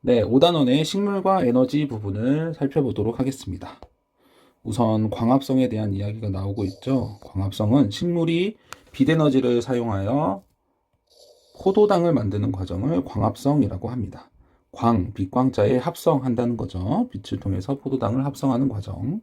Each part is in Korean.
네, 5단원의 식물과 에너지 부분을 살펴보도록 하겠습니다. 우선 광합성에 대한 이야기가 나오고 있죠. 광합성은 식물이 빛에너지를 사용하여 포도당을 만드는 과정을 광합성이라고 합니다. 빛광자에 합성한다는 거죠. 빛을 통해서 포도당을 합성하는 과정.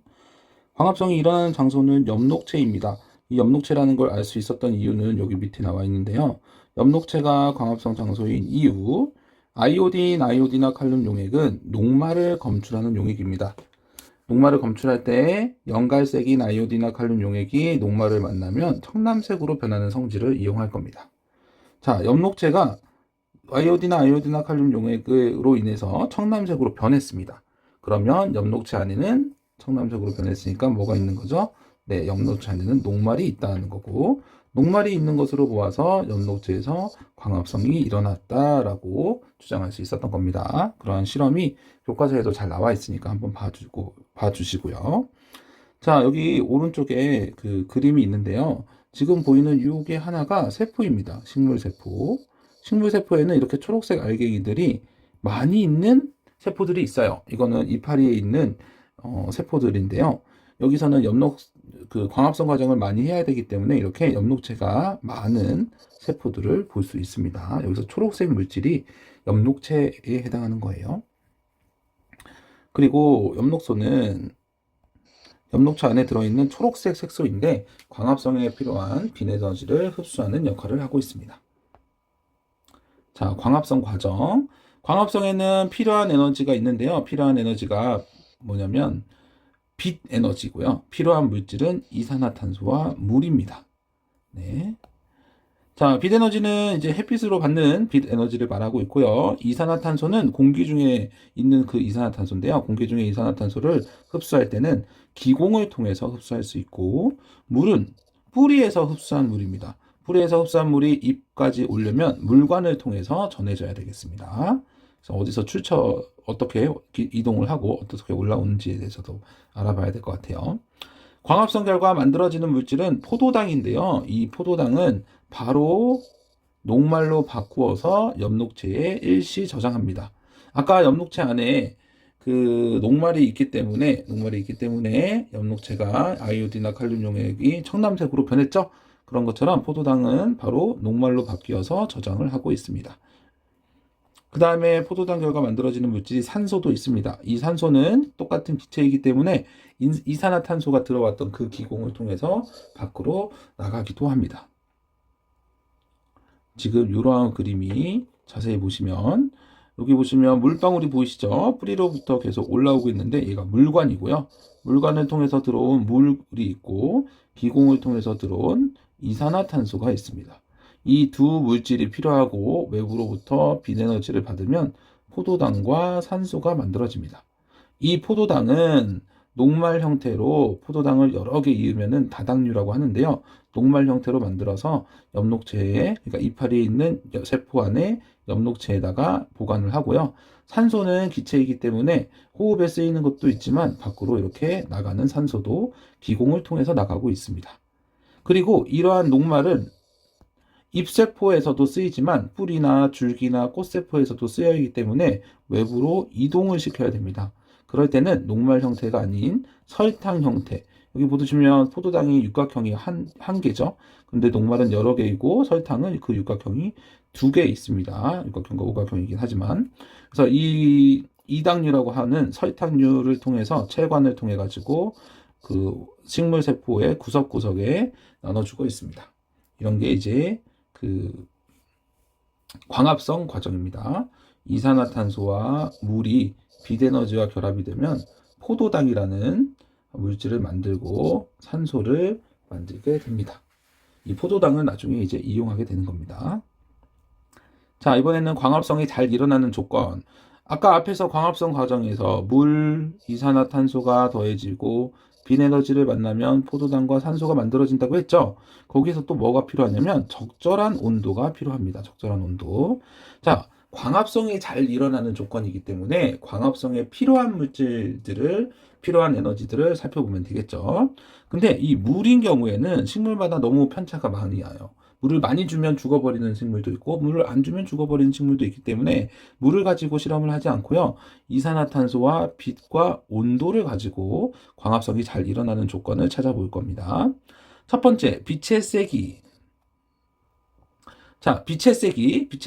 광합성이 일어나는 장소는 엽록체입니다. 이 엽록체라는 걸 알 수 있었던 이유는 여기 밑에 나와 있는데요. 엽록체가 광합성 장소인 이유, 아이오디나 칼륨 용액은 녹말을 검출하는 용액입니다. 녹말을 검출할 때 연갈색인 아이오디나 칼륨 용액이 녹말을 만나면 청남색으로 변하는 성질을 이용할 겁니다. 자, 엽록체가 아이오디나 칼륨 용액으로 인해서 청남색으로 변했습니다. 그러면 엽록체 안에는 청남색으로 변했으니까 뭐가 있는 거죠? 네, 엽록체 안에는 녹말이 있다는 거고, 녹말이 있는 것으로 보아서 엽록체에서 광합성이 일어났다라고 주장할 수 있었던 겁니다. 그런 실험이 교과서에도 잘 나와 있으니까 한번 봐주시고요. 자, 여기 오른쪽에 그 그림이 있는데요. 지금 보이는 이게 하나가 세포입니다. 식물세포. 식물세포에는 이렇게 초록색 알갱이들이 많이 있는 세포들이 있어요. 이거는 이파리에 있는 세포들인데요. 여기서는 그 광합성 과정을 많이 해야 되기 때문에 이렇게 엽록체가 많은 세포들을 볼 수 있습니다. 여기서 초록색 물질이 엽록체에 해당하는 거예요. 그리고 엽록체 안에 들어있는 초록색 색소인데 광합성에 필요한 빛에너지를 흡수하는 역할을 하고 있습니다. 자, 광합성 과정. 광합성에는 필요한 에너지가 있는데요. 필요한 에너지가 뭐냐면 빛 에너지고요. 필요한 물질은 이산화탄소와 물입니다. 네. 자, 빛 에너지는 이제 햇빛으로 받는 빛 에너지를 말하고 있고요. 이산화탄소는 공기 중에 있는 그 이산화탄소인데요. 공기 중에 이산화탄소를 흡수할 때는 기공을 통해서 흡수할 수 있고, 물은 뿌리에서 흡수한 물입니다. 뿌리에서 흡수한 물이 잎까지 오려면 물관을 통해서 전해져야 되겠습니다. 그래서 어떻게 이동을 하고 어떻게 올라오는지에 대해서도 알아봐야 될 것 같아요. 광합성 결과 만들어지는 물질은 포도당인데요. 이 포도당은 바로 녹말로 바꾸어서 엽록체에 일시 저장합니다. 아까 엽록체 안에 그 녹말이 있기 때문에 엽록체가 아이오디나 칼륨 용액이 청남색으로 변했죠. 그런 것처럼 포도당은 바로 녹말로 바뀌어서 저장을 하고 있습니다. 그 다음에 포도당 결과 만들어지는 물질이 산소도 있습니다. 이 산소는 똑같은 기체이기 때문에 이산화탄소가 들어왔던 그 기공을 통해서 밖으로 나가기도 합니다. 지금 이러한 그림이 자세히 보시면 여기 보시면 물방울이 보이시죠? 뿌리로부터 계속 올라오고 있는데 얘가 물관이고요. 물관을 통해서 들어온 물이 있고 기공을 통해서 들어온 이산화탄소가 있습니다. 이 두 물질이 필요하고 외부로부터 빛에너지를 받으면 포도당과 산소가 만들어집니다. 이 포도당은 녹말 형태로 포도당을 여러 개 이으면은 다당류라고 하는데요. 녹말 형태로 만들어서 엽록체에, 그러니까 이파리에 있는 세포 안에 엽록체에다가 보관을 하고요. 산소는 기체이기 때문에 호흡에 쓰이는 것도 있지만 밖으로 이렇게 나가는 산소도 기공을 통해서 나가고 있습니다. 그리고 이러한 녹말은 잎세포에서도 쓰이지만 뿌리나 줄기나 꽃세포에서도 쓰여있기 때문에 외부로 이동을 시켜야 됩니다. 그럴 때는 녹말 형태가 아닌 설탕 형태. 여기 보시면 포도당이 육각형이 한 개죠. 근데 녹말은 여러 개이고 설탕은 그 육각형이 두 개 있습니다. 육각형과 오각형이긴 하지만. 그래서 이 이당류라고 하는 설탕류를 통해서 체관을 통해 가지고 그 식물 세포의 구석구석에 나눠주고 있습니다. 이런 게 이제 그 광합성 과정입니다. 이산화탄소와 물이 빛에너지와 결합이 되면 포도당이라는 물질을 만들고 산소를 만들게 됩니다. 이 포도당을 나중에 이제 이용하게 되는 겁니다. 자, 이번에는 광합성이 잘 일어나는 조건. 아까 앞에서 광합성 과정에서 물, 이산화탄소가 더해지고 빛에너지를 만나면 포도당과 산소가 만들어진다고 했죠. 거기서 또 뭐가 필요하냐면 적절한 온도가 필요합니다. 적절한 온도. 자, 광합성이 잘 일어나는 조건이기 때문에 광합성에 필요한 필요한 에너지들을 살펴보면 되겠죠. 근데 이 물인 경우에는 식물마다 너무 편차가 많이 나요. 물을 많이 주면 죽어버리는 식물도 있고 물을 안 주면 죽어버리는 식물도 있기 때문에 물을 가지고 실험을 하지 않고요. 이산화탄소와 빛과 온도를 가지고 광합성이 잘 일어나는 조건을 찾아볼 겁니다. 첫 번째, 빛의 세기. 자, 빛의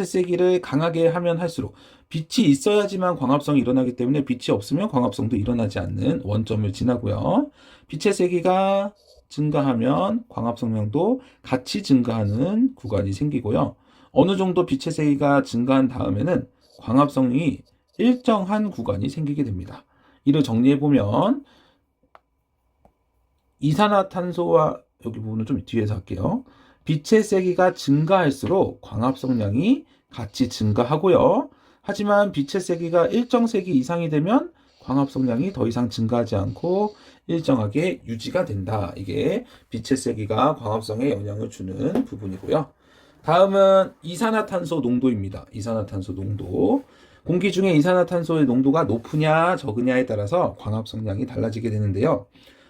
세기를 강하게 하면 할수록 빛이 있어야지만 광합성이 일어나기 때문에 빛이 없으면 광합성도 일어나지 않는 원점을 지나고요. 빛의 세기가 증가하면 광합성량도 같이 증가하는 구간이 생기고요. 어느 정도 빛의 세기가 증가한 다음에는 광합성이 일정한 구간이 생기게 됩니다. 이를 정리해보면 이산화탄소와 여기 부분은 좀 뒤에서 할게요. 빛의 세기가 증가할수록 광합성량이 같이 증가하고요. 하지만 빛의 세기가 일정 세기 이상이 되면 광합성량이 더 이상 증가하지 않고 일정하게 유지가 된다. 이게 빛의 세기가 광합성에 영향을 주는 부분이고요. 다음은 이산화탄소 농도입니다. 이산화탄소 농도. 공기 중에 이산화탄소의 농도가 높으냐 적으냐에 따라서 광합성량이 달라지게 되는데요.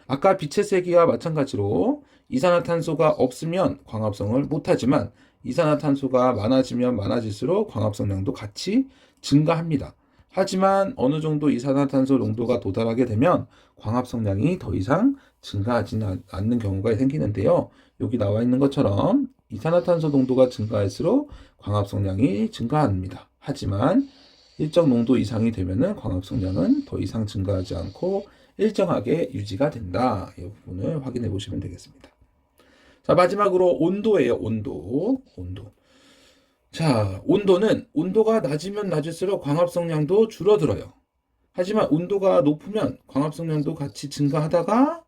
아까 빛의 세기와 마찬가지로 이산화탄소가 없으면 광합성을 못하지만 이산화탄소가 많아지면 많아질수록 광합성량도 같이 증가합니다. 하지만 어느 정도 이산화탄소 농도가 도달하게 되면 광합성량이 더 이상 증가하지 않는 경우가 생기는데요. 여기 나와 있는 것처럼 이산화탄소 농도가 증가할수록 광합성량이 증가합니다. 하지만 일정 농도 이상이 되면 광합성량은 더 이상 증가하지 않고 일정하게 유지가 된다. 이 부분을 확인해 보시면 되겠습니다. 자, 마지막으로 온도예요. 온도. 자, 온도가 낮으면 낮을수록 광합성량도 줄어들어요. 하지만 온도가 높으면 광합성량도 같이 증가하다가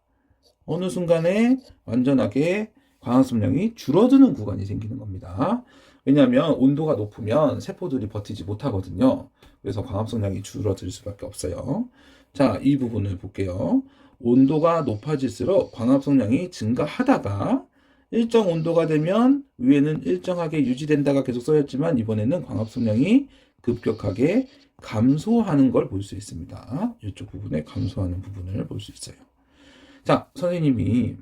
어느 순간에 완전하게 광합성량이 줄어드는 구간이 생기는 겁니다. 왜냐하면 온도가 높으면 세포들이 버티지 못하거든요. 그래서 광합성량이 줄어들 수밖에 없어요. 자, 이 부분을 볼게요. 온도가 높아질수록 광합성량이 증가하다가 일정 온도가 되면 위에는 일정하게 유지된다가 계속 써였지만 이번에는 광합성량이 급격하게 감소하는 걸 볼 수 있습니다. 이쪽 부분에 감소하는 부분을 볼 수 있어요. 자, 선생님이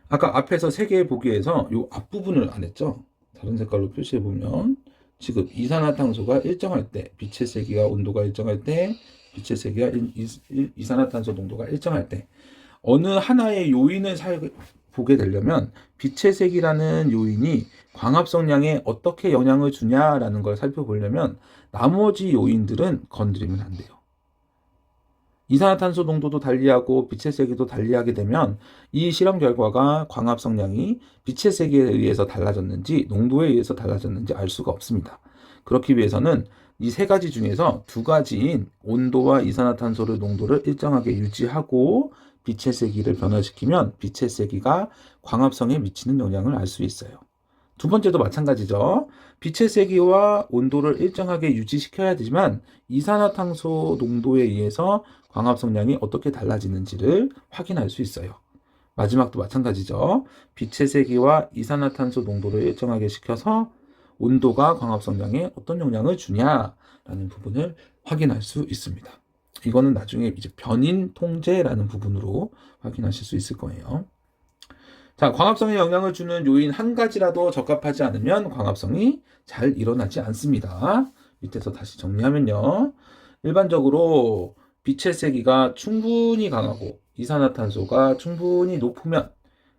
아까 앞에서 세 개의 보기에서 이 앞부분을 안 했죠? 다른 색깔로 표시해 보면 지금 이산화탄소가 일정할 때, 빛의 세기와 온도가 일정할 때, 빛의 세기와 이산화탄소 농도가 일정할 때 어느 하나의 요인을 보게 되려면 빛의 세기라는 요인이 광합성량에 어떻게 영향을 주냐라는 걸 살펴보려면 나머지 요인들은 건드리면 안 돼요. 이산화탄소 농도도 달리하고 빛의 세기도 달리하게 되면 이 실험 결과가 광합성량이 빛의 세기에 의해서 달라졌는지 농도에 의해서 달라졌는지 알 수가 없습니다. 그렇기 위해서는 이 세 가지 중에서 두 가지인 온도와 이산화탄소의 농도를 일정하게 유지하고 빛의 세기를 변화시키면 빛의 세기가 광합성에 미치는 영향을 알 수 있어요. 두 번째도 마찬가지죠. 빛의 세기와 온도를 일정하게 유지시켜야 되지만 이산화탄소 농도에 의해서 광합성량이 어떻게 달라지는지를 확인할 수 있어요. 마지막도 마찬가지죠. 빛의 세기와 이산화탄소 농도를 일정하게 시켜서 온도가 광합성량에 어떤 영향을 주냐라는 부분을 확인할 수 있습니다. 이거는 나중에 이제 변인 통제라는 부분으로 확인하실 수 있을 거예요. 자, 광합성에 영향을 주는 요인 한 가지라도 적합하지 않으면 광합성이 잘 일어나지 않습니다. 밑에서 다시 정리하면요. 일반적으로 빛의 세기가 충분히 강하고 이산화탄소가 충분히 높으면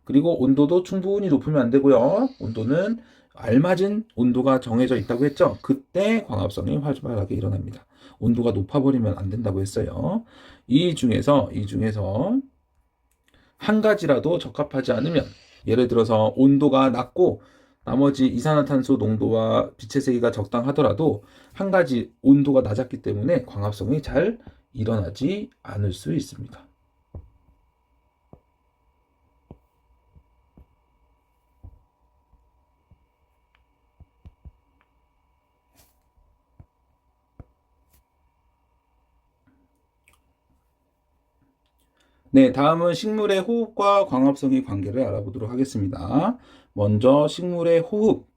그리고 온도도 충분히 높으면 안 되고요. 온도는 알맞은 온도가 정해져 있다고 했죠. 그때 광합성이 활발하게 일어납니다. 온도가 높아버리면 안 된다고 했어요. 이 중에서 한 가지라도 적합하지 않으면 예를 들어서 온도가 낮고 나머지 이산화탄소 농도와 빛의 세기가 적당하더라도 한 가지 온도가 낮았기 때문에 광합성이 잘 일어나지 않을 수 있습니다. 네, 다음은 식물의 호흡과 광합성의 관계를 알아보도록 하겠습니다. 먼저 식물의 호흡.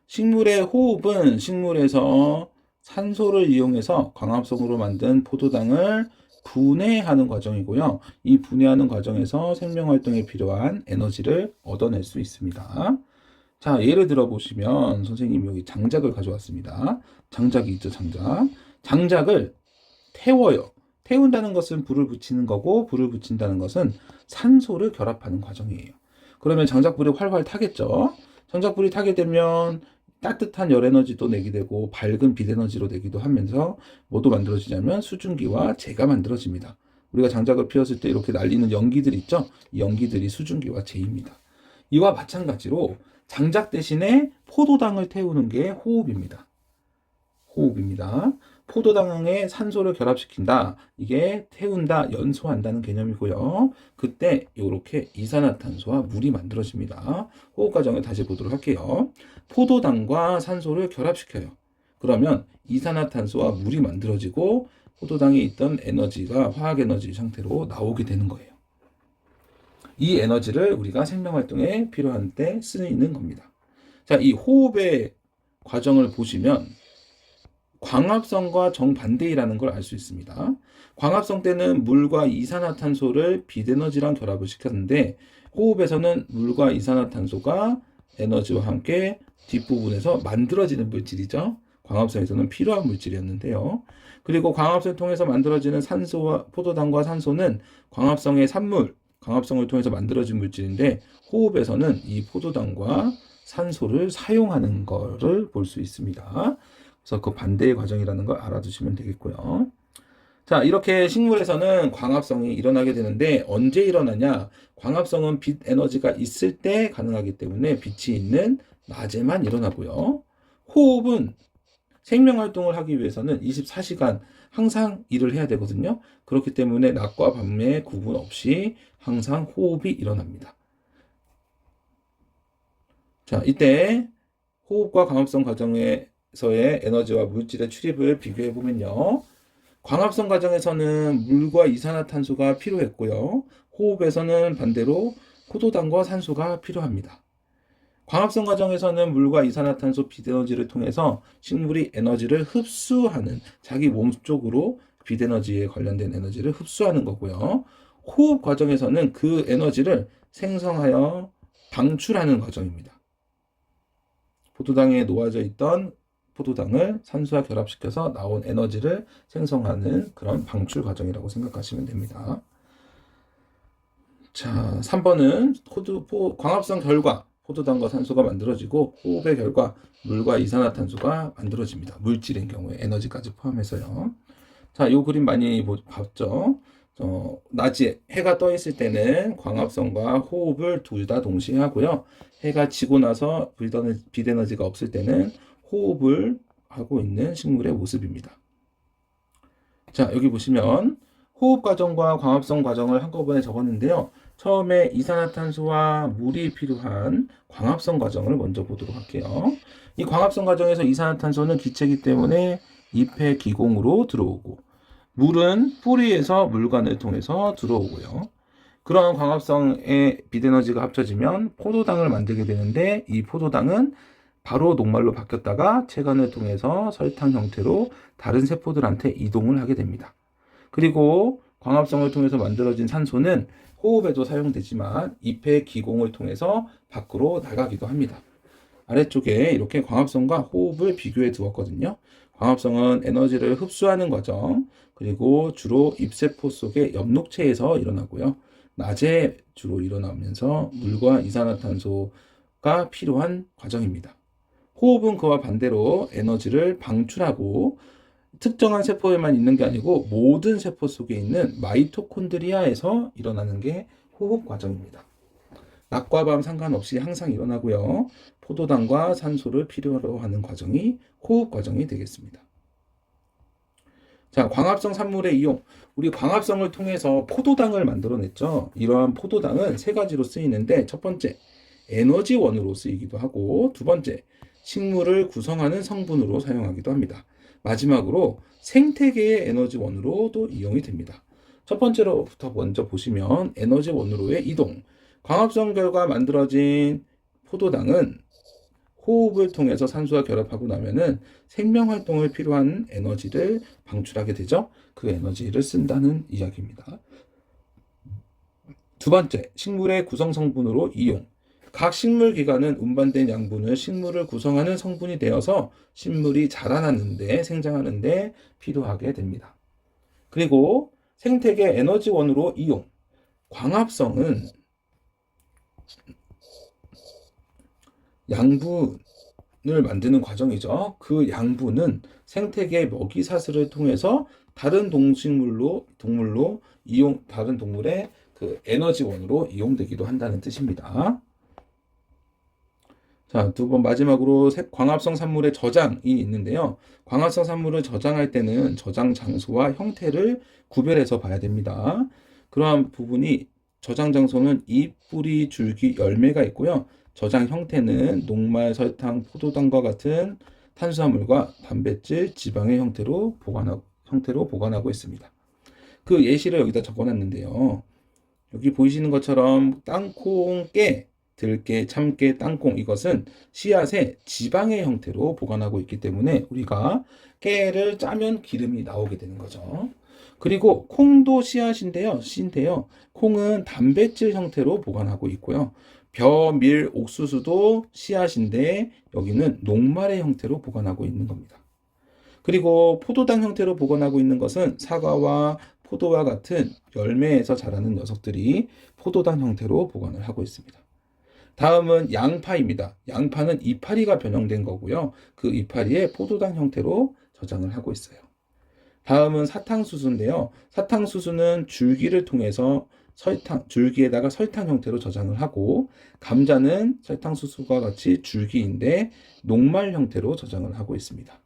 식물의 호흡은 식물에서 산소를 이용해서 광합성으로 만든 포도당을 분해하는 과정이고요. 이 분해하는 과정에서 생명활동에 필요한 에너지를 얻어낼 수 있습니다. 자, 예를 들어 보시면 선생님이 여기 장작을 가져왔습니다. 장작이 있죠, 장작. 장작을 태워요. 태운다는 것은 불을 붙이는 거고, 불을 붙인다는 것은 산소를 결합하는 과정이에요. 그러면 장작불이 활활 타겠죠. 장작불이 타게 되면 따뜻한 열 에너지도 내게 되고 밝은 빛 에너지로 내기도 하면서 뭐도 만들어지냐면 수증기와 재가 만들어집니다. 우리가 장작을 피웠을 때 이렇게 날리는 연기들 있죠? 이 연기들이 수증기와 재입니다. 이와 마찬가지로 장작 대신에 포도당을 태우는 게 호흡입니다. 호흡입니다. 포도당에 산소를 결합시킨다. 이게 태운다, 연소한다는 개념이고요. 그때 이렇게 이산화탄소와 물이 만들어집니다. 호흡 과정을 다시 보도록 할게요. 포도당과 산소를 결합시켜요. 그러면 이산화탄소와 물이 만들어지고 포도당에 있던 에너지가 화학 에너지 상태로 나오게 되는 거예요. 이 에너지를 우리가 생명활동에 필요한 때 쓰이는 겁니다. 자, 이 호흡의 과정을 보시면 광합성과 정반대이라는 걸 알 수 있습니다. 광합성 때는 물과 이산화탄소를 빛에너지랑 결합을 시켰는데 호흡에서는 물과 이산화탄소가 에너지와 함께 뒷부분에서 만들어지는 물질이죠. 광합성에서는 필요한 물질이었는데요. 그리고 광합성을 통해서 만들어지는 산소와 포도당과 산소는 광합성의 산물, 광합성을 통해서 만들어진 물질인데 호흡에서는 이 포도당과 산소를 사용하는 것을 볼 수 있습니다. 그래서 그 반대의 과정이라는 걸 알아두시면 되겠고요. 자, 이렇게 식물에서는 광합성이 일어나게 되는데 언제 일어나냐? 광합성은 빛 에너지가 있을 때 가능하기 때문에 빛이 있는 낮에만 일어나고요. 호흡은 생명활동을 하기 위해서는 24시간 항상 일을 해야 되거든요. 그렇기 때문에 낮과 밤의 구분 없이 항상 호흡이 일어납니다. 자, 이때 호흡과 광합성 과정에서의 에너지와 물질의 출입을 비교해 보면요. 광합성 과정에서는 물과 이산화탄소가 필요했고요. 호흡에서는 반대로 포도당과 산소가 필요합니다. 광합성 과정에서는 물과 이산화탄소 빛에너지를 통해서 식물이 에너지를 흡수하는 자기 몸 쪽으로 빛에너지에 관련된 에너지를 흡수하는 거고요. 호흡 과정에서는 그 에너지를 생성하여 방출하는 과정입니다. 포도당에 놓아져 있던 포도당을 산소와 결합시켜서 나온 에너지를 생성하는 그런 방출 과정이라고 생각하시면 됩니다. 자, 3번은 광합성 결과 포도당과 산소가 만들어지고 호흡의 결과 물과 이산화탄소가 만들어집니다. 물질인 경우에 에너지까지 포함해서요. 자, 이 그림 많이 봤죠? 낮에 해가 떠 있을 때는 광합성과 호흡을 둘 다 동시에 하고요. 해가 지고 나서 빛 에너지가 없을 때는 호흡을 하고 있는 식물의 모습입니다. 자, 여기 보시면 호흡 과정과 광합성 과정을 한꺼번에 적었는데요. 처음에 이산화탄소와 물이 필요한 광합성 과정을 먼저 보도록 할게요. 이 광합성 과정에서 이산화탄소는 기체이기 때문에 잎의 기공으로 들어오고 물은 뿌리에서 물관을 통해서 들어오고요. 그런 광합성의 빛에너지가 합쳐지면 포도당을 만들게 되는데 이 포도당은 바로 녹말로 바뀌었다가 체관을 통해서 설탕 형태로 다른 세포들한테 이동을 하게 됩니다. 그리고 광합성을 통해서 만들어진 산소는 호흡에도 사용되지만 잎의 기공을 통해서 밖으로 나가기도 합니다. 아래쪽에 이렇게 광합성과 호흡을 비교해 두었거든요. 광합성은 에너지를 흡수하는 과정, 그리고 주로 잎세포 속의 엽록체에서 일어나고요. 낮에 주로 일어나면서 물과 이산화탄소가 필요한 과정입니다. 호흡은 그와 반대로 에너지를 방출하고 특정한 세포에만 있는 게 아니고 모든 세포 속에 있는 마이토콘드리아에서 일어나는 게 호흡 과정입니다. 낮과 밤 상관없이 항상 일어나고요. 포도당과 산소를 필요로 하는 과정이 호흡 과정이 되겠습니다. 자, 광합성 산물의 이용. 우리 광합성을 통해서 포도당을 만들어냈죠. 이러한 포도당은 세 가지로 쓰이는데 첫 번째, 에너지원으로 쓰이기도 하고 두 번째, 식물을 구성하는 성분으로 사용하기도 합니다. 마지막으로 생태계의 에너지원으로도 이용이 됩니다. 첫 번째로부터 먼저 보시면 에너지원으로의 이동. 광합성 결과 만들어진 포도당은 호흡을 통해서 산소와 결합하고 나면은 생명 활동을 필요한 에너지를 방출하게 되죠. 그 에너지를 쓴다는 이야기입니다. 두 번째, 식물의 구성 성분으로 이용. 각 식물 기관은 운반된 양분을 식물을 구성하는 성분이 되어서 식물이 자라나는데 생장하는데 필요하게 됩니다. 그리고 생태계 에너지원으로 이용. 광합성은 양분을 만드는 과정이죠. 그 양분은 생태계 먹이사슬을 통해서 다른 다른 동물의 그 에너지원으로 이용되기도 한다는 뜻입니다. 자, 두 번 마지막으로 광합성 산물의 저장이 있는데요. 광합성 산물을 저장할 때는 저장 장소와 형태를 구별해서 봐야 됩니다. 그러한 부분이 저장 장소는 잎, 뿌리, 줄기, 열매가 있고요. 저장 형태는 녹말, 설탕, 포도당과 같은 탄수화물과 단백질, 지방의 형태로 보관하고 있습니다. 그 예시를 여기다 적어놨는데요. 여기 보이시는 것처럼 땅콩, 깨, 들깨, 참깨, 땅콩 이것은 씨앗의 지방의 형태로 보관하고 있기 때문에 우리가 깨를 짜면 기름이 나오게 되는 거죠. 그리고 콩도 씨앗인데요. 콩은 단백질 형태로 보관하고 있고요. 벼, 밀, 옥수수도 씨앗인데 여기는 녹말의 형태로 보관하고 있는 겁니다. 그리고 포도당 형태로 보관하고 있는 것은 사과와 포도와 같은 열매에서 자라는 녀석들이 포도당 형태로 보관을 하고 있습니다. 다음은 양파입니다. 양파는 이파리가 변형된 거고요. 그 이파리에 포도당 형태로 저장을 하고 있어요. 다음은 사탕수수인데요. 사탕수수는 줄기를 통해서 줄기에다가 설탕 형태로 저장을 하고, 감자는 설탕수수와 같이 줄기인데 녹말 형태로 저장을 하고 있습니다.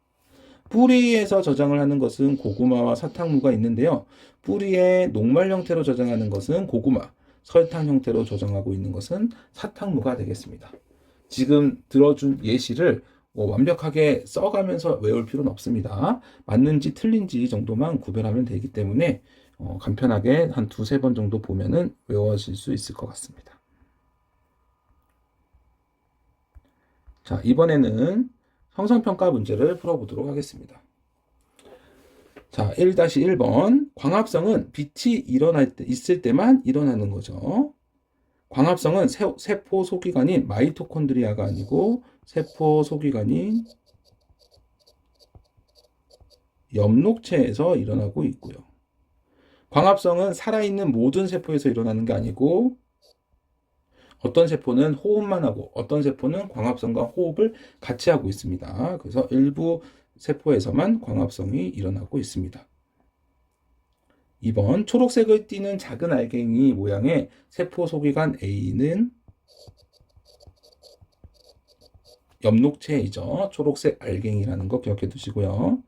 뿌리에서 저장을 하는 것은 고구마와 사탕무가 있는데요. 뿌리에 녹말 형태로 저장하는 것은 고구마, 설탕 형태로 저장하고 있는 것은 사탕무가 되겠습니다. 지금 들어준 예시를 완벽하게 써가면서 외울 필요는 없습니다. 맞는지 틀린지 정도만 구별하면 되기 때문에 간편하게 한 두세 번 정도 보면은 외워질 수 있을 것 같습니다. 자, 이번에는 형성평가 문제를 풀어보도록 하겠습니다. 자, 1-1번. 광합성은 빛이 있을 때만 일어나는 거죠. 광합성은 세포 소기관인 마이토콘드리아가 아니고 세포 소기관인 엽록체에서 일어나고 있고요. 광합성은 살아있는 모든 세포에서 일어나는 게 아니고 어떤 세포는 호흡만 하고 어떤 세포는 광합성과 호흡을 같이 하고 있습니다. 그래서 일부 세포에서만 광합성이 일어나고 있습니다. 2번, 초록색을 띠는 작은 알갱이 모양의 세포 소기관 A는 엽록체이죠. 초록색 알갱이라는 거 기억해 두시고요.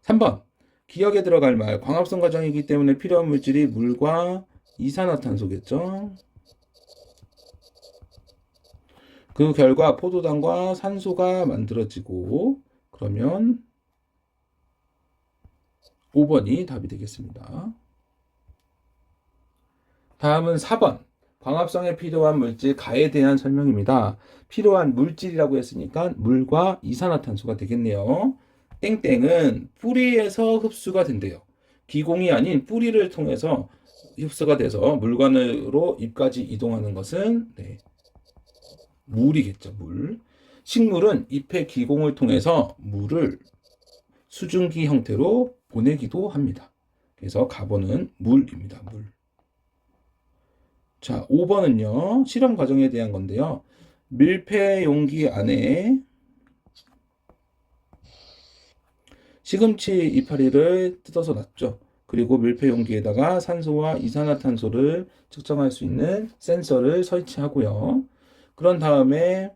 3번, 기억에 들어갈 말, 광합성 과정이기 때문에 필요한 물질이 물과 이산화탄소겠죠. 그 결과 포도당과 산소가 만들어지고, 그러면 5번이 답이 되겠습니다. 다음은 4번. 광합성에 필요한 물질 가에 대한 설명입니다. 필요한 물질이라고 했으니까 물과 이산화탄소가 되겠네요. 땡땡은 뿌리에서 흡수가 된대요. 기공이 아닌 뿌리를 통해서 흡수가 돼서 물관으로 잎까지 이동하는 것은 물이겠죠. 물. 식물은 잎의 기공을 통해서 물을 수증기 형태로 보내기도 합니다. 그래서 가번은 물입니다. 물. 자, 5번은요. 실험 과정에 대한 건데요. 밀폐 용기 안에 시금치 이파리를 뜯어서 놨죠. 그리고 밀폐 용기에다가 산소와 이산화탄소를 측정할 수 있는 센서를 설치하고요. 그런 다음에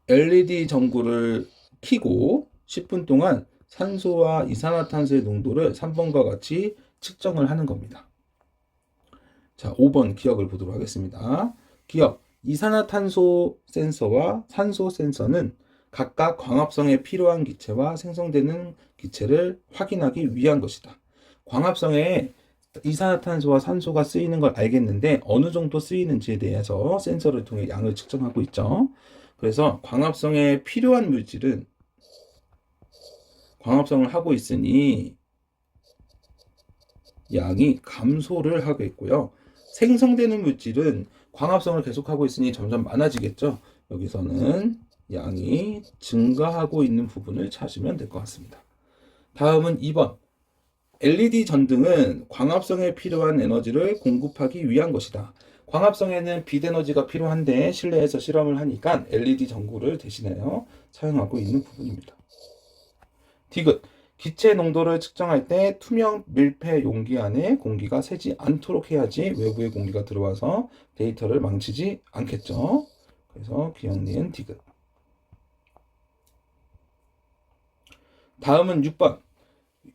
LED 전구를 켜고 10분 동안 산소와 이산화탄소의 농도를 3번과 같이 측정을 하는 겁니다. 자, 5번 기억을 보도록 하겠습니다. 기억, 이산화탄소 센서와 산소 센서는 각각 광합성에 필요한 기체와 생성되는 기체를 확인하기 위한 것이다. 광합성에 이산화탄소와 산소가 쓰이는 걸 알겠는데 어느 정도 쓰이는지에 대해서 센서를 통해 양을 측정하고 있죠. 그래서 광합성에 필요한 물질은 광합성을 하고 있으니 양이 감소를 하고 있고요. 생성되는 물질은 광합성을 계속하고 있으니 점점 많아지겠죠. 여기서는 양이 증가하고 있는 부분을 찾으면 될 것 같습니다. 다음은 2번. LED 전등은 광합성에 필요한 에너지를 공급하기 위한 것이다. 광합성에는 빛 에너지가 필요한데 실내에서 실험을 하니까 LED 전구를 대신하여 사용하고 있는 부분입니다. 디귿. 기체 농도를 측정할 때 투명 밀폐 용기 안에 공기가 새지 않도록 해야지 외부의 공기가 들어와서 데이터를 망치지 않겠죠. 그래서 기억니은 디귿. 다음은 6번.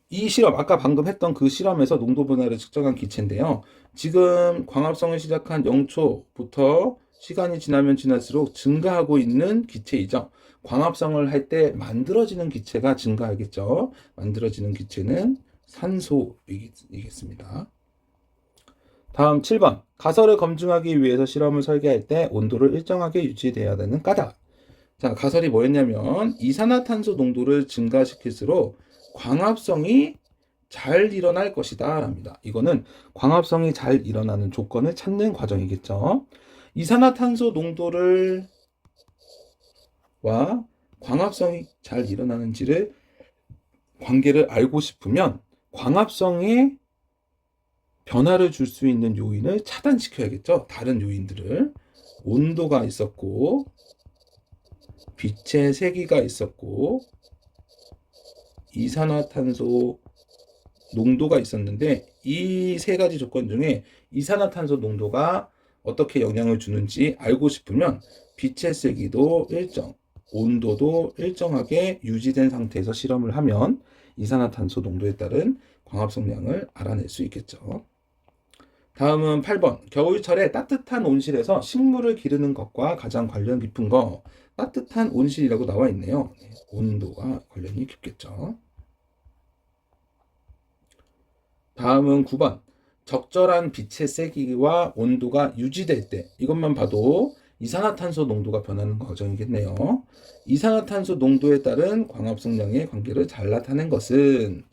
이 실험, 아까 방금 했던 그 실험에서 농도 변화를 측정한 기체인데요. 지금 광합성을 시작한 0초부터 시간이 지나면 지날수록 증가하고 있는 기체이죠. 광합성을 할 때 만들어지는 기체가 증가하겠죠. 만들어지는 기체는 산소이겠습니다. 다음 7번. 가설을 검증하기 위해서 실험을 설계할 때 온도를 일정하게 유지해야 되는 까닭. 자, 가설이 뭐였냐면 이산화탄소 농도를 증가시킬수록 광합성이 잘 일어날 것이다 랍니다. 이거는 광합성이 잘 일어나는 조건을 찾는 과정이겠죠. 이산화탄소 농도를 와 광합성이 잘 일어나는지를 관계를 알고 싶으면 광합성에 변화를 줄 수 있는 요인을 차단시켜야겠죠. 다른 요인들을. 온도가 있었고 빛의 세기가 있었고 이산화탄소 농도가 있었는데 이 세 가지 조건 중에 이산화탄소 농도가 어떻게 영향을 주는지 알고 싶으면 빛의 세기도 일정, 온도도 일정하게 유지된 상태에서 실험을 하면 이산화탄소 농도에 따른 광합성량을 알아낼 수 있겠죠. 다음은 8번. 겨울철에 따뜻한 온실에서 식물을 기르는 것과 가장 관련 깊은 거. 따뜻한 온실이라고 나와 있네요. 온도가 관련이 깊겠죠. 다음은 9번. 적절한 빛의 세기와 온도가 유지될 때 이것만 봐도 이산화탄소 농도가 변하는 과정이겠네요. 이산화탄소 농도에 따른 광합성량의 관계를 잘 나타낸 것은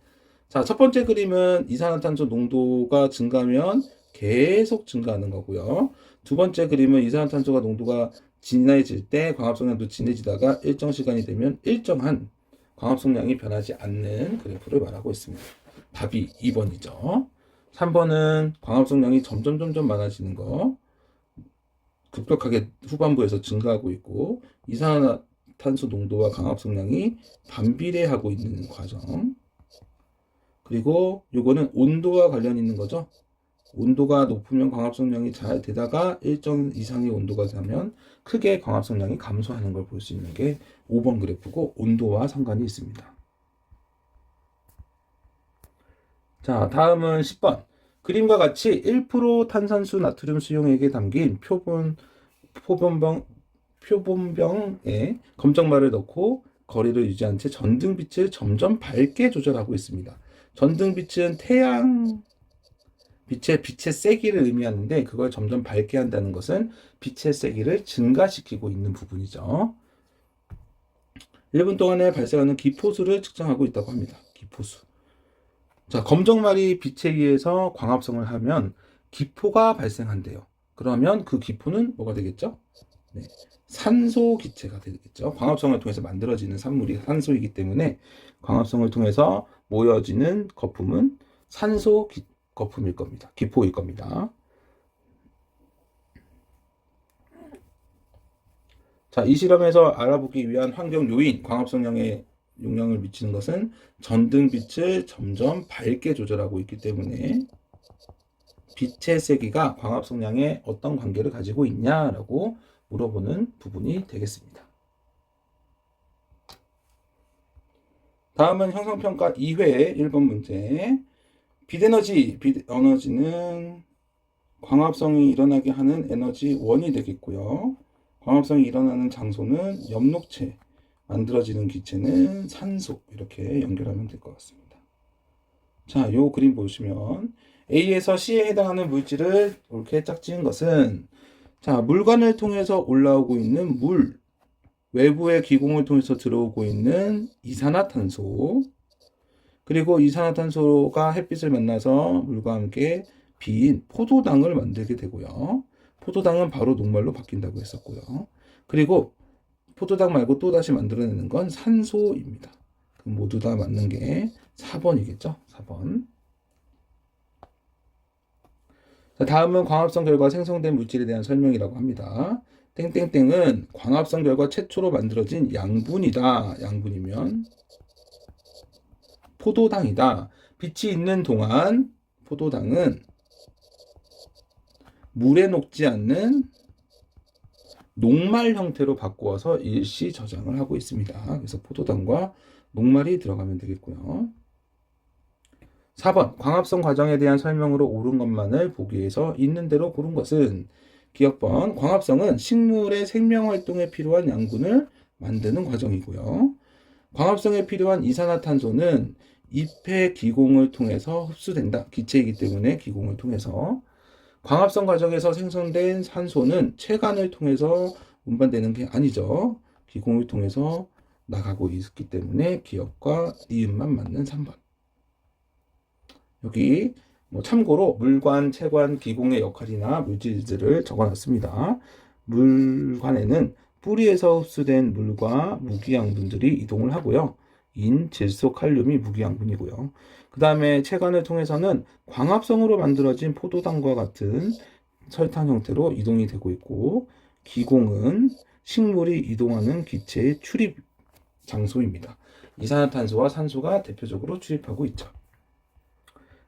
자, 첫 번째 그림은 이산화탄소 농도가 증가하면 계속 증가하는 거고요. 두 번째 그림은 이산화탄소가 농도가 진해질 때 광합성량도 진해지다가 일정 시간이 되면 일정한 광합성량이 변하지 않는 그래프를 말하고 있습니다. 답이 2번이죠. 3번은 광합성량이 점점 많아지는 거 급격하게 후반부에서 증가하고 있고 이산화탄소 농도와 광합성량이 반비례하고 있는 과정. 그리고 요거는 온도와 관련 있는 거죠. 온도가 높으면 광합성량이 잘 되다가 일정 이상의 온도가 되면 크게 광합성량이 감소하는 걸 볼 수 있는 게 5번 그래프고 온도와 상관이 있습니다. 자, 다음은 10번. 그림과 같이 1% 탄산수 나트륨 수용액에 담긴 표본병에 검정말을 넣고 거리를 유지한 채 전등빛을 점점 밝게 조절하고 있습니다. 전등빛은 태양 빛의 세기를 의미하는데 그걸 점점 밝게 한다는 것은 빛의 세기를 증가시키고 있는 부분이죠. 1분 동안에 발생하는 기포수를 측정하고 있다고 합니다. 기포수. 자, 검정말이 빛에 의해서 광합성을 하면 기포가 발생한대요. 그러면 그 기포는 뭐가 되겠죠? 네, 산소 기체가 되겠죠. 광합성을 통해서 만들어지는 산물이 산소이기 때문에 광합성을 통해서 모여지는 거품은 산소 거품일 겁니다. 기포일 겁니다. 자, 이 실험에서 알아보기 위한 환경 요인, 광합성량에 영향을 미치는 것은 전등빛을 점점 밝게 조절하고 있기 때문에 빛의 세기가 광합성량에 어떤 관계를 가지고 있냐라고 물어보는 부분이 되겠습니다. 다음은 형성평가 2회 1번 문제. 빛에너지는 광합성이 일어나게 하는 에너지 원이 되겠고요. 광합성이 일어나는 장소는 엽록체, 만들어지는 기체는 산소, 이렇게 연결하면 될 것 같습니다. 자, 요 그림 보시면 A에서 C에 해당하는 물질을 이렇게 짝지은 것은 자, 물관을 통해서 올라오고 있는 물, 외부의 기공을 통해서 들어오고 있는 이산화탄소, 그리고 이산화탄소가 햇빛을 만나서 물과 함께 비인 포도당을 만들게 되고요. 포도당은 바로 녹말로 바뀐다고 했었고요. 그리고 포도당 말고 또 다시 만들어내는 건 산소입니다. 그럼 모두 다 맞는 게 4번이겠죠? 4번. 자, 다음은 광합성 결과 생성된 물질에 대한 설명이라고 합니다. 땡땡땡은 광합성 결과 최초로 만들어진 양분이다. 양분이면 포도당이다. 빛이 있는 동안 포도당은 물에 녹지 않는 녹말 형태로 바꾸어서 일시 저장을 하고 있습니다. 그래서 포도당과 녹말이 들어가면 되겠고요. 4번 광합성 과정에 대한 설명으로 옳은 것만을 보기 위해서 있는 대로 고른 것은 기억번 광합성은 식물의 생명활동에 필요한 양분을 만드는 과정이고요. 광합성에 필요한 이산화탄소는 잎의 기공을 통해서 흡수된다. 기체이기 때문에 기공을 통해서 광합성 과정에서 생성된 산소는 체관을 통해서 운반되는 게 아니죠. 기공을 통해서 나가고 있기 때문에 기억과 니은만 맞는 3번. 여기 참고로 물관, 체관, 기공의 역할이나 물질들을 적어놨습니다. 물관에는 뿌리에서 흡수된 물과 무기양분들이 이동을 하고요. 인, 질소, 칼륨이 무기양분이고요. 그 다음에 체관을 통해서는 광합성으로 만들어진 포도당과 같은 설탕 형태로 이동이 되고 있고, 기공은 식물이 이동하는 기체의 출입 장소입니다. 이산화탄소와 산소가 대표적으로 출입하고 있죠.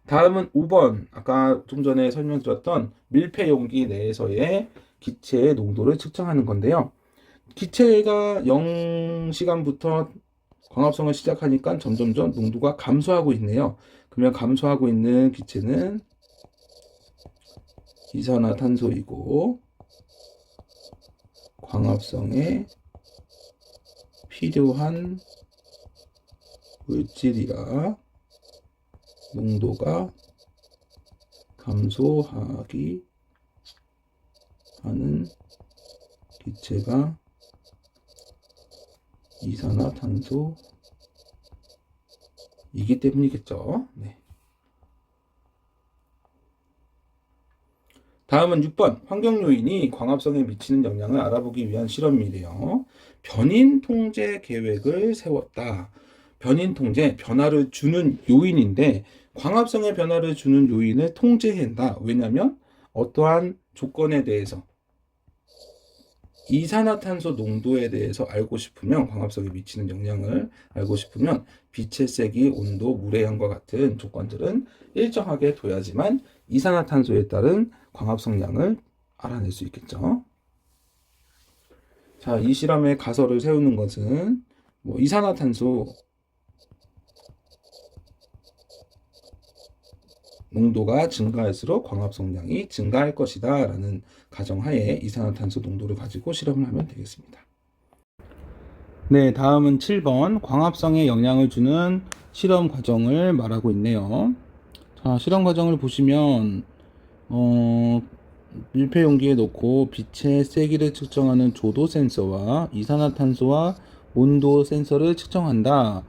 다음은 5번, 아까 좀 전에 설명드렸던 밀폐 용기 내에서의 기체의 농도를 측정하는 건데요. 기체가 0시간부터 광합성을 시작하니까 점점점 농도가 감소하고 있네요. 그러면 감소하고 있는 기체는 이산화탄소이고 광합성에 필요한 물질이라 농도가 감소하기 하는 기체가 이산화탄소이기 때문이겠죠. 네. 다음은 6번. 환경 요인이 광합성에 미치는 영향을 알아보기 위한 실험이래요. 변인 통제 계획을 세웠다. 변인 통제, 변화를 주는 요인인데 광합성에 변화를 주는 요인을 통제해야 한다. 왜냐하면 어떠한 조건에 대해서 이산화탄소 농도에 대해서 알고 싶으면 광합성에 미치는 영향을 알고 싶으면 빛의 세기, 온도, 물의 양과 같은 조건들은 일정하게 둬야지만 이산화탄소에 따른 광합성량을 알아낼 수 있겠죠. 자, 이 실험의 가설을 세우는 것은 이산화탄소 농도가 증가할수록 광합성량이 증가할 것이다 라는 가정하에 이산화탄소 농도를 가지고 실험을 하면 되겠습니다. 네, 다음은 7번 광합성에 영향을 주는 실험 과정을 말하고 있네요. 자, 실험 과정을 보시면 밀폐 용기에 넣고 빛의 세기를 측정하는 조도 센서와 이산화탄소와 온도 센서를 측정한다.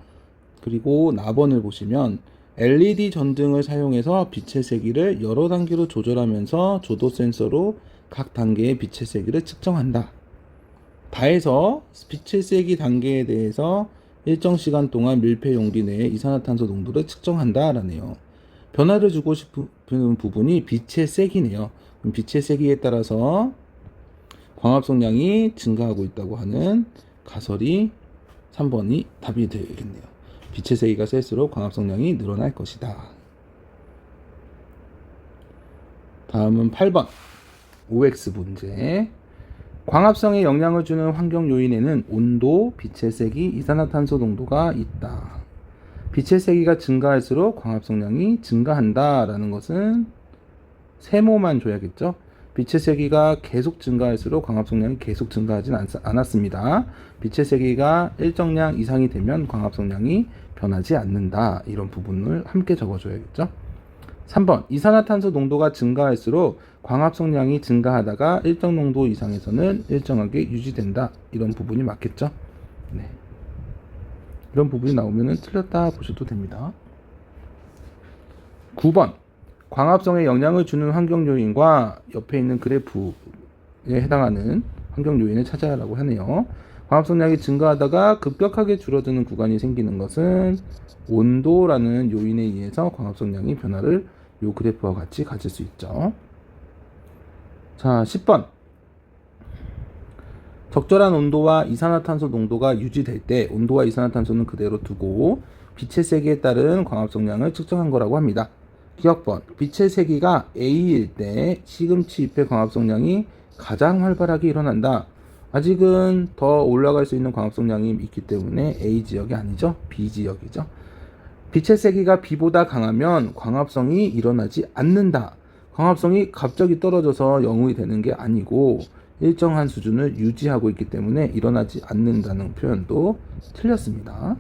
그리고 나번을 보시면 LED 전등을 사용해서 빛의 세기를 여러 단계로 조절하면서 조도 센서로 각 단계의 빛의 세기를 측정한다. 다해서 빛의 세기 단계에 대해서 일정 시간 동안 밀폐 용기 내에 이산화탄소 농도를 측정한다 라네요. 변화를 주고 싶은 부분이 빛의 세기네요. 그럼 빛의 세기에 따라서 광합성량이 증가하고 있다고 하는 가설이 3번이 답이 되겠네요. 빛의 세기가 셀수록 광합성량이 늘어날 것이다. 다음은 8번 OX 문제. 광합성에 영향을 주는 환경 요인에는 온도, 빛의 세기, 이산화탄소 농도가 있다. 빛의 세기가 증가할수록 광합성량이 증가한다 라는 것은 세모만 줘야겠죠. 빛의 세기가 계속 증가할수록 광합성량이 계속 증가하진 않았습니다. 빛의 세기가 일정량 이상이 되면 광합성량이 변하지 않는다. 이런 부분을 함께 적어줘야겠죠. 3번 이산화탄소 농도가 증가할수록 광합성량이 증가하다가 일정 농도 이상에서는 일정하게 유지된다. 이런 부분이 맞겠죠? 네. 이런 부분이 나오면 틀렸다 보셔도 됩니다. 9번 광합성에 영향을 주는 환경 요인과 옆에 있는 그래프에 해당하는 환경 요인을 찾아라고 하네요. 광합성량이 증가하다가 급격하게 줄어드는 구간이 생기는 것은 온도라는 요인에 의해서 광합성량이 변화를 이 그래프와 같이 가질 수 있죠. 자, 10번 적절한 온도와 이산화탄소 농도가 유지될 때 온도와 이산화탄소는 그대로 두고 빛의 세기에 따른 광합성량을 측정한 거라고 합니다. 기억번 빛의 세기가 A일 때 시금치 잎의 광합성량이 가장 활발하게 일어난다. 아직은 더 올라갈 수 있는 광합성량이 있기 때문에 A 지역이 아니죠. B 지역이죠. 빛의 세기가 B보다 강하면 광합성이 일어나지 않는다. 광합성이 갑자기 떨어져서 영웅이 되는 게 아니고 일정한 수준을 유지하고 있기 때문에 일어나지 않는다는 표현도 틀렸습니다.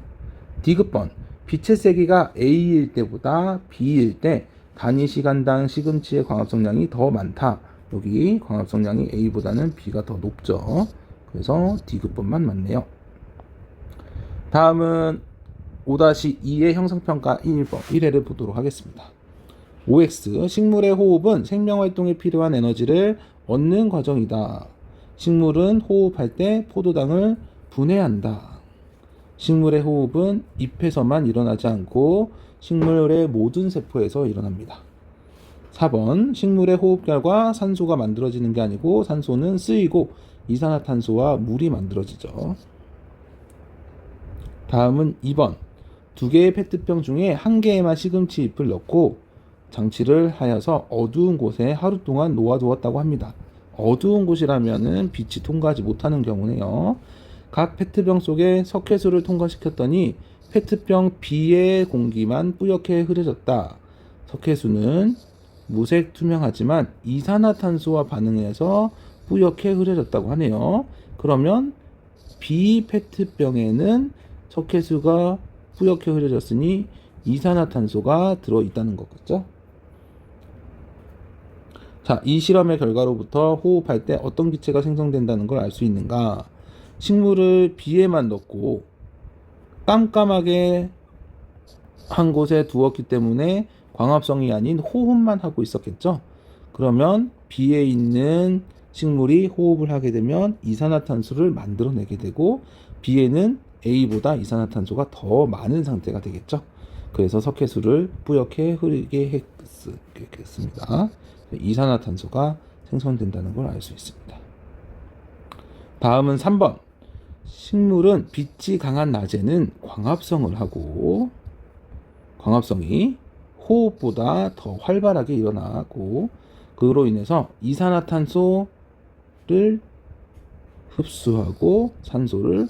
D급번 빛의 세기가 A일 때보다 B일 때 단위 시간당 시금치의 광합성량이 더 많다. 여기 광합성량이 A보다는 B가 더 높죠. 그래서 D급번만 맞네요. 다음은 5-2의 형성평가 1번 1회를 보도록 하겠습니다. OX 식물의 호흡은 생명활동에 필요한 에너지를 얻는 과정이다. 식물은 호흡할 때 포도당을 분해한다. 식물의 호흡은 잎에서만 일어나지 않고 식물의 모든 세포에서 일어납니다. 4번 식물의 호흡 결과 산소가 만들어지는 게 아니고 산소는 쓰이고 이산화탄소와 물이 만들어지죠. 다음은 2번 2개의 페트병 중에 1개에만 시금치 잎을 넣고 장치를 하여서 어두운 곳에 하루 동안 놓아두었다고 합니다. 어두운 곳이라면은 빛이 통과하지 못하는 경우네요. 각 페트병 속에 석회수를 통과시켰더니 페트병 B의 공기만 뿌옇게 흐려졌다. 석회수는 무색 투명하지만 이산화탄소와 반응해서 뿌옇게 흐려졌다고 하네요. 그러면 B 페트병에는 석회수가 뿌옇게 흐려졌으니 이산화탄소가 들어있다는 거겠죠. 자, 이 실험의 결과로부터 호흡할 때 어떤 기체가 생성된다는 걸 알 수 있는가? 식물을 B에만 넣고 깜깜하게 한 곳에 두었기 때문에 광합성이 아닌 호흡만 하고 있었겠죠. 그러면 B에 있는 식물이 호흡을 하게 되면 이산화탄소를 만들어내게 되고 B에는 A보다 이산화탄소가 더 많은 상태가 되겠죠. 그래서 석회수를 뿌옇게 흐르게 했습니다. 이산화탄소가 생성된다는 걸 알 수 있습니다. 다음은 3번 식물은 빛이 강한 낮에는 광합성을 하고 광합성이 호흡보다 더 활발하게 일어나고 그로 인해서 이산화탄소를 흡수하고 산소를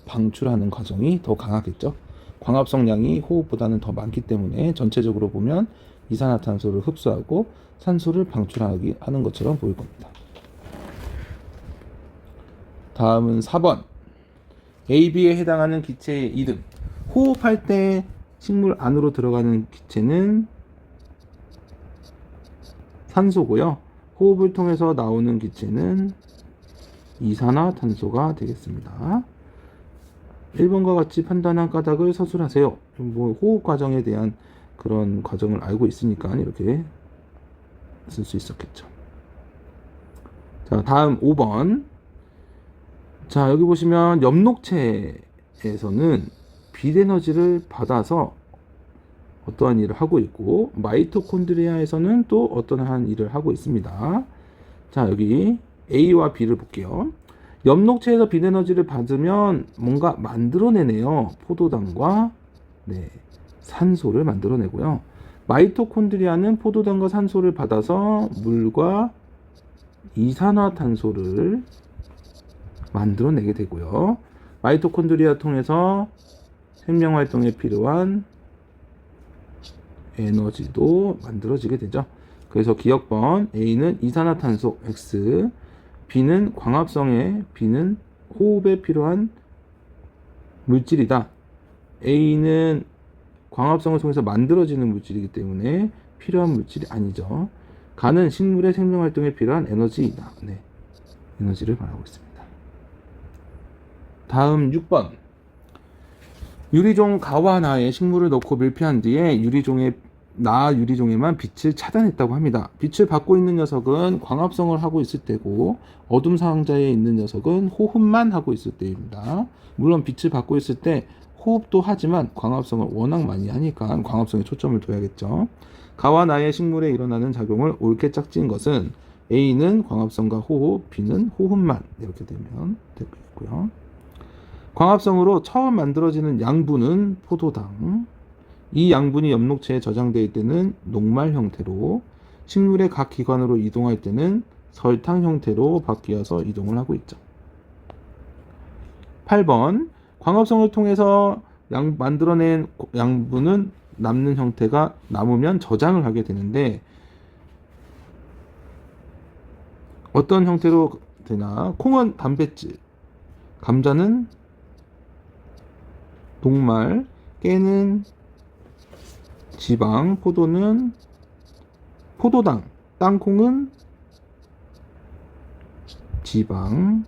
방출하는 과정이 더 강하겠죠. 광합성량이 호흡보다는 더 많기 때문에 전체적으로 보면 이산화탄소를 흡수하고 산소를 방출하게 하는 것처럼 보일 겁니다. 다음은 4번 A, B에 해당하는 기체의 이름. 호흡할 때 식물 안으로 들어가는 기체는 산소고요. 호흡을 통해서 나오는 기체는 이산화탄소가 되겠습니다. 1번과 같이 판단한 까닭을 서술하세요. 호흡 과정에 대한 그런 과정을 알고 있으니까 이렇게 쓸 수 있었겠죠. 자, 다음 5번. 자, 여기 보시면 엽록체에서는 빛 에너지를 받아서 어떠한 일을 하고 있고 마이토콘드리아에서는 또 어떠한 일을 하고 있습니다. 자, 여기 A와 B를 볼게요. 엽록체에서 빛 에너지를 받으면 뭔가 만들어내네요. 포도당과 산소를 만들어내고요. 마이토콘드리아는 포도당과 산소를 받아서 물과 이산화탄소를 만들어내게 되고요. 마이토콘드리아 통해서 생명활동에 필요한 에너지도 만들어지게 되죠. 그래서 기억번 A는 이산화탄소 X, B는 광합성에 B는 호흡에 필요한 물질이다. A는 광합성을 통해서 만들어지는 물질이기 때문에 필요한 물질이 아니죠. 가는 식물의 생명 활동에 필요한 에너지이다. 네, 에너지를 말하고 있습니다. 다음 6번. 유리종 가와 나에 식물을 넣고 밀폐한 뒤에 유리종에만 빛을 차단했다고 합니다. 빛을 받고 있는 녀석은 광합성을 하고 있을 때고, 어둠 상자에 있는 녀석은 호흡만 하고 있을 때입니다. 물론 빛을 받고 있을 때 호흡도 하지만 광합성을 워낙 많이 하니까 광합성에 초점을 둬야겠죠. 가와 나의 식물에 일어나는 작용을 옳게 짝지은 것은 A는 광합성과 호흡, B는 호흡만, 이렇게 되면 되고 있고요. 광합성으로 처음 만들어지는 양분은 포도당. 이 양분이 엽록체에 저장될 때는 녹말 형태로, 식물의 각 기관으로 이동할 때는 설탕 형태로 바뀌어서 이동을 하고 있죠. 8번. 광합성을 통해서 만들어낸 양분은 남는 형태가 남으면 저장을 하게 되는데, 어떤 형태로 되나? 콩은 단백질, 감자는 녹말, 깨는 지방, 포도는 포도당, 땅콩은 지방,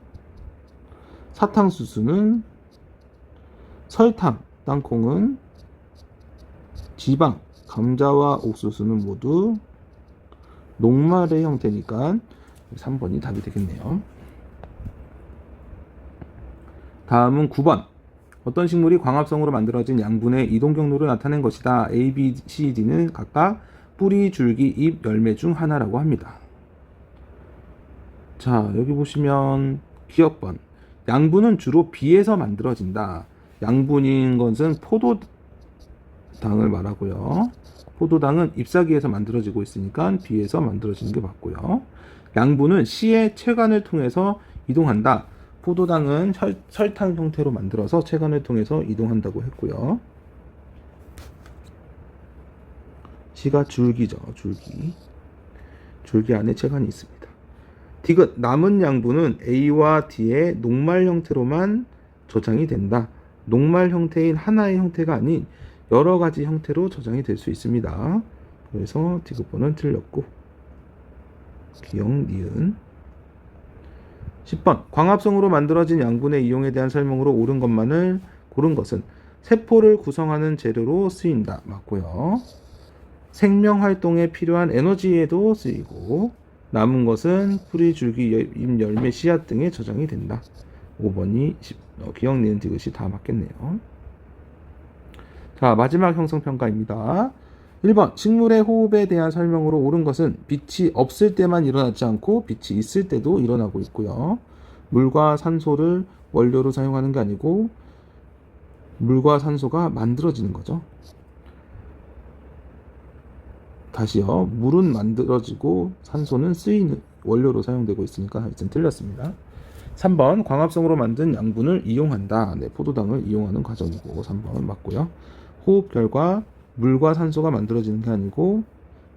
사탕수수는 설탕, 땅콩은 지방, 감자와 옥수수는 모두 녹말의 형태니까 3번이 답이 되겠네요. 다음은 9번. 어떤 식물이 광합성으로 만들어진 양분의 이동 경로를 나타낸 것이다. A, B, C, D는 각각 뿌리, 줄기, 잎, 열매 중 하나라고 합니다. 자, 여기 보시면 기억번. 양분은 주로 비에서 만들어진다. 양분인 것은 포도당을 말하고요. 포도당은 잎사귀에서 만들어지고 있으니까 비에서 만들어지는 게 맞고요. 양분은 C의 체관을 통해서 이동한다. 포도당은 설탕 형태로 만들어서 체관을 통해서 이동한다고 했고요. C가 줄기죠. 줄기 안에 체관이 있습니다. 디귿. 남은 양분은 A와 D의 녹말 형태로만 저장이 된다. 녹말 형태인 하나의 형태가 아닌 여러 가지 형태로 저장이 될 수 있습니다. 그래서 디귿번은 틀렸고, 기억, 니은. 10번. 광합성으로 만들어진 양분의 이용에 대한 설명으로 옳은 것만을 고른 것은 세포를 구성하는 재료로 쓰인다. 맞고요. 생명 활동에 필요한 에너지에도 쓰이고, 남은 것은 뿌리, 줄기, 잎, 열매, 씨앗 등에 저장이 된다. 5번이 기억, 니은, 디귿이 다 맞겠네요. 자, 마지막 형성평가입니다. 1번. 식물의 호흡에 대한 설명으로 옳은 것은 빛이 없을 때만 일어나지 않고 빛이 있을 때도 일어나고 있고요. 물과 산소를 원료로 사용하는 게 아니고 물과 산소가 만들어지는 거죠. 다시요. 물은 만들어지고 산소는 쓰이는 원료로 사용되고 있으니까 일단 틀렸습니다. 3번. 광합성으로 만든 양분을 이용한다. 네, 포도당을 이용하는 과정이고 3번 맞고요. 호흡 결과 물과 산소가 만들어지는 게 아니고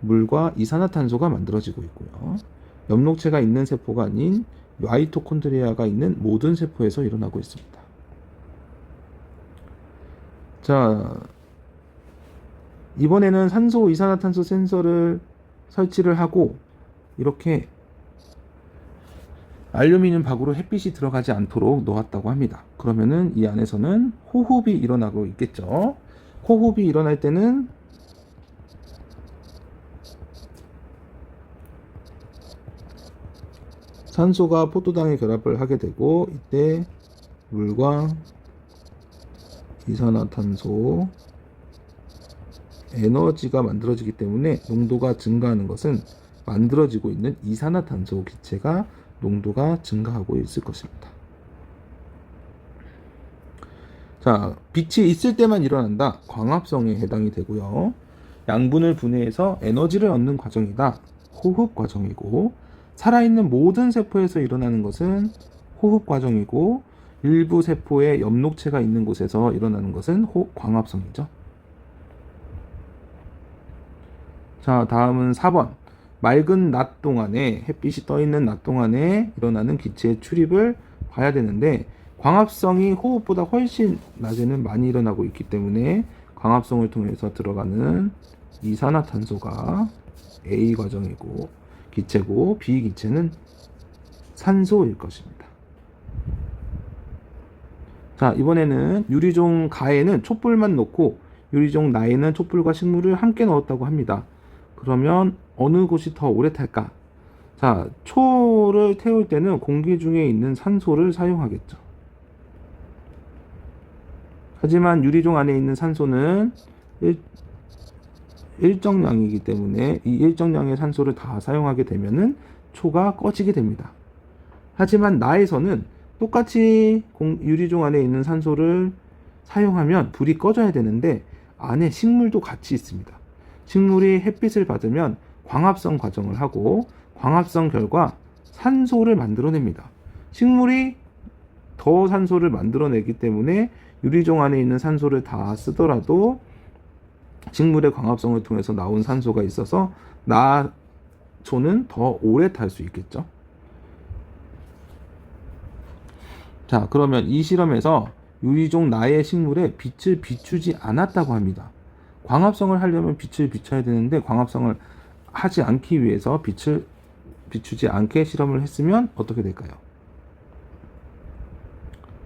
물과 이산화탄소가 만들어지고 있고요. 엽록체가 있는 세포가 아닌 마이토콘드리아가 있는 모든 세포에서 일어나고 있습니다. 자, 이번에는 산소, 이산화탄소 센서를 설치를 하고 이렇게 알루미늄 박으로 햇빛이 들어가지 않도록 놓았다고 합니다. 그러면은 이 안에서는 호흡이 일어나고 있겠죠. 호흡이 일어날 때는 산소가 포도당에 결합을 하게 되고, 이때 물과 이산화탄소 에너지가 만들어지기 때문에 농도가 증가하는 것은 만들어지고 있는 이산화탄소 기체가 농도가 증가하고 있을 것입니다. 자, 빛이 있을 때만 일어난다. 광합성에 해당이 되고요. 양분을 분해해서 에너지를 얻는 과정이다. 호흡 과정이고, 살아있는 모든 세포에서 일어나는 것은 호흡 과정이고, 일부 세포에 엽록체가 있는 곳에서 일어나는 것은 광합성이죠. 자, 다음은 4번. 맑은 낮 동안에, 햇빛이 떠 있는 낮 동안에 일어나는 기체의 출입을 봐야 되는데, 광합성이 호흡보다 훨씬 낮에는 많이 일어나고 있기 때문에 광합성을 통해서 들어가는 이산화탄소가 A 과정이고 기체고 B 기체는 산소일 것입니다. 자, 이번에는 유리종 가에는 촛불만 넣고 유리종 나에는 촛불과 식물을 함께 넣었다고 합니다. 그러면 어느 곳이 더 오래 탈까? 자, 초를 태울 때는 공기 중에 있는 산소를 사용하겠죠. 하지만 유리종 안에 있는 산소는 일정량이기 때문에 이 일정량의 산소를 다 사용하게 되면은 초가 꺼지게 됩니다. 하지만 나에서는 똑같이 유리종 안에 있는 산소를 사용하면 불이 꺼져야 되는데 안에 식물도 같이 있습니다. 식물이 햇빛을 받으면 광합성 과정을 하고 광합성 결과 산소를 만들어냅니다. 식물이 더 산소를 만들어내기 때문에 유리종 안에 있는 산소를 다 쓰더라도 식물의 광합성을 통해서 나온 산소가 있어서 나초는 더 오래 탈 수 있겠죠. 자, 그러면 이 실험에서 유리종 나의 식물에 빛을 비추지 않았다고 합니다. 광합성을 하려면 빛을 비춰야 되는데 광합성을 하지 않기 위해서 빛을 비추지 않게 실험을 했으면 어떻게 될까요?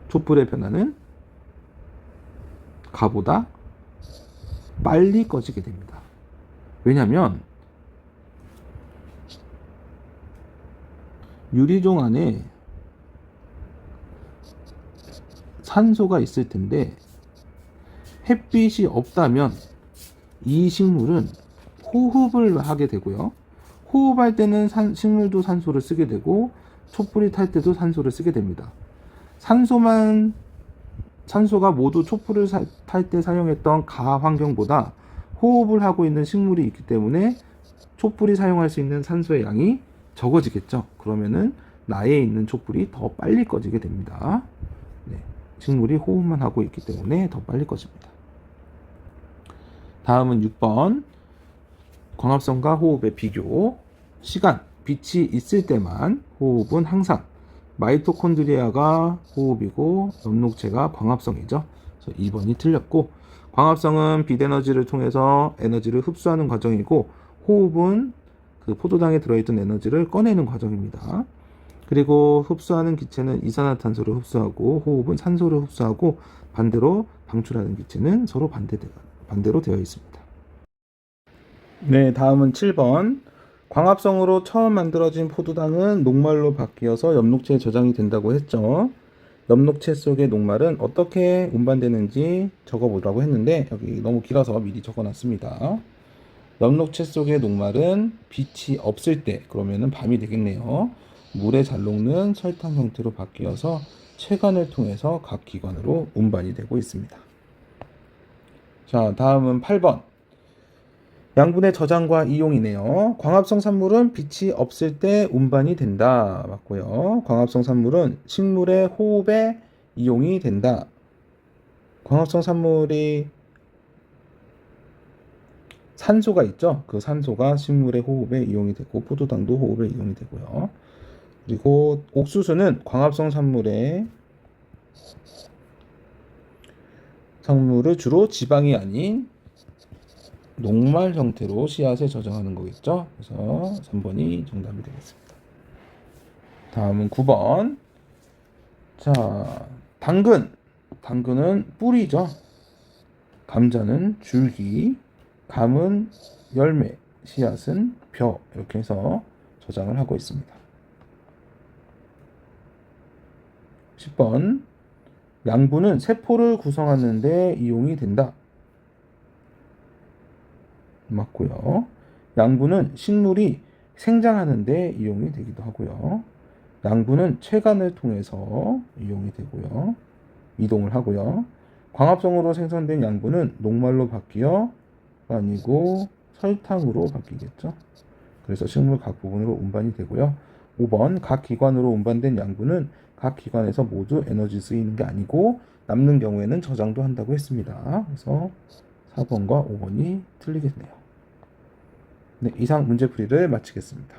촛불의 변화는 가보다 빨리 꺼지게 됩니다. 왜냐하면 유리종 안에 산소가 있을 텐데 햇빛이 없다면 이 식물은 호흡을 하게 되고요. 호흡할 때는 식물도 산소를 쓰게 되고 촛불이 탈 때도 산소를 쓰게 됩니다. 산소가 모두 촛불을 탈 때 사용했던 가 환경보다 호흡을 하고 있는 식물이 있기 때문에 촛불이 사용할 수 있는 산소의 양이 적어지겠죠. 그러면은 나에 있는 촛불이 더 빨리 꺼지게 됩니다. 네, 식물이 호흡만 하고 있기 때문에 더 빨리 꺼집니다. 다음은 6번. 광합성과 호흡의 비교. 시간, 빛이 있을 때만 호흡은 항상. 마이토콘드리아가 호흡이고 엽록체가 광합성이죠. 그래서 2번이 틀렸고, 광합성은 빛 에너지를 통해서 에너지를 흡수하는 과정이고 호흡은 그 포도당에 들어있던 에너지를 꺼내는 과정입니다. 그리고 흡수하는 기체는 이산화탄소를 흡수하고 호흡은 산소를 흡수하고 반대로 방출하는 기체는 서로 반대로 되어 있습니다. 네, 다음은 7번. 광합성으로 처음 만들어진 포도당은 녹말로 바뀌어서 엽록체에 저장이 된다고 했죠. 엽록체 속의 녹말은 어떻게 운반되는지 적어보라고 했는데 여기 너무 길어서 미리 적어놨습니다. 엽록체 속의 녹말은 빛이 없을 때, 그러면은 밤이 되겠네요. 물에 잘 녹는 설탕 형태로 바뀌어서 체관을 통해서 각 기관으로 운반이 되고 있습니다. 자, 다음은 8번. 양분의 저장과 이용이네요. 광합성 산물은 빛이 없을 때 운반이 된다. 맞고요. 광합성 산물은 식물의 호흡에 이용이 된다. 광합성 산물이 산소가 있죠. 그 산소가 식물의 호흡에 이용이 되고 포도당도 호흡에 이용이 되고요. 그리고 옥수수는 광합성 산물을 주로 지방이 아닌 녹말 형태로 씨앗에 저장하는 거겠죠. 그래서 3번이 정답이 되겠습니다. 다음은 9번. 자, 당근은 뿌리죠. 감자는 줄기, 감은 열매, 씨앗은 벼. 이렇게 해서 저장을 하고 있습니다. 10번. 양분은 세포를 구성하는 데 이용이 된다. 맞고요. 양분은 식물이 생장하는 데 이용이 되기도 하고요. 양분은 체관을 통해서 이용이 되고요. 이동을 하고요. 광합성으로 생성된 양분은 녹말로 바뀌어 아니고 설탕으로 바뀌겠죠. 그래서 식물 각 부분으로 운반이 되고요. 5번. 각 기관으로 운반된 양분은 각 기관에서 모두 에너지 쓰이는 게 아니고 남는 경우에는 저장도 한다고 했습니다. 그래서 4번과 5번이 틀리겠네요. 네, 이상 문제풀이를 마치겠습니다.